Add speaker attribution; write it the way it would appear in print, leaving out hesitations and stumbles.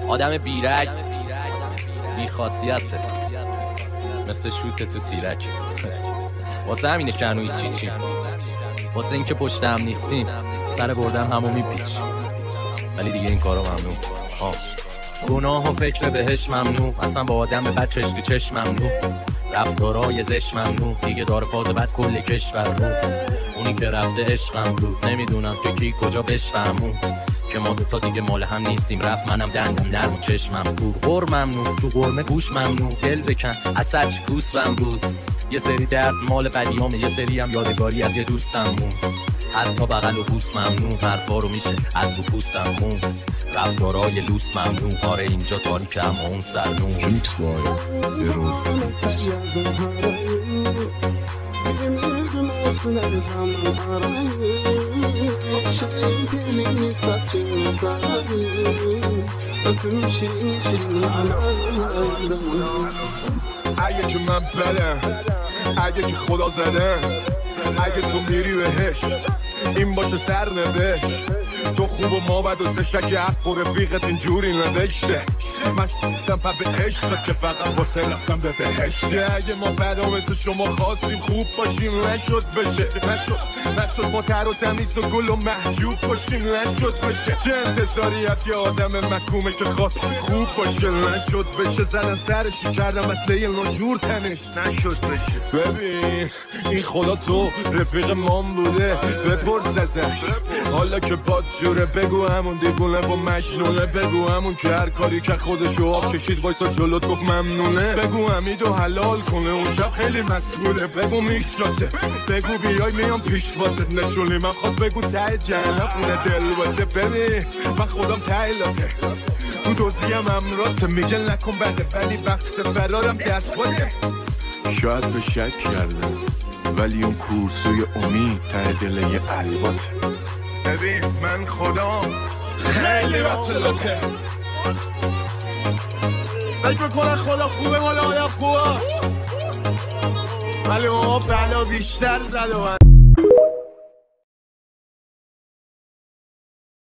Speaker 1: آدم بیرگ بی خاصیته، مثل شوت تو تیرک. واسه همینه که هنوز چی واسه این که پشت هم نیستیم سر بردم همو میپیچ، ولی دیگه این کارو ممنوع. گناه و فکر بهش ممنوع، اصلا با آدم بد چشتی چشم ممنوع، رفتارای زش ممنوع، دیگه داره فاز بد کل کشور رو. اونی که رفته عشقم بود، نمیدونم که کی کجا بشفهمون، که ما دوتا دیگه مال هم نیستیم. رفت منم دندم نرم و چشمم بود. غور ممنوع، تو قرمه گوش ممنوع، دل بکن از سرچ گوسفم بود. یه سری درد مال قدیامه، یه سری هم یادگاری از یه دوستم مون. حتی بغل و بوس ممنوع، حرفا رو میشه از رو پوستم خون. رفتارای لوس ممنوع، آره اینجا تاریک اما اون سرنون.
Speaker 2: Mixed by Erol Beats.
Speaker 3: اگه که من بدم، اگه که خدا زدم، اگه تو میری بهش این باشه سرنوشت. تو خوب و ما بد و سه شک حق و رفیقت اینجوری نوشته. من شدم پا به عشقت که فقط واسه رفتم به بهشت. اگه ما بدا مثل شما خواستیم خوب باشیم نشد بشه، نشد ما تر و تمیز و گل و محجوب باشیم نشد بشه. چه انتظاری از یه آدم مکومه که خواست خوب باشه نشد بشه. زدن سرشی کردم مسئله نجور تنش نشد بشه. ببین این خدا تو رفیق مام بوده، بپرس ازش حالا که باد جوره. بگو همون دیوونه و مجنونه، بگو همون که هر کاری که خودشو آب کشید وایسا جلوت گفت ممنونه. بگو حمیدو حلال کنه اون شب خیلی مسئوله. بگو میشناسه، بگو بیای میام پیش واسه نشونی. من خواست بگو ته جهنم خونه دل باشه. ببین من خودم تایلاته، تو دوزیم امراته. میگن نکن بده ولی وقت فرارم دست باته. شاید به شک کردم ولی اون کورسوی امید ته دل یه الباته. ببین من خودم خیلی بطلاته، فکر میکنه خدا خوبه مال آدم خوبه، ولی ما بلا بیشتر زد و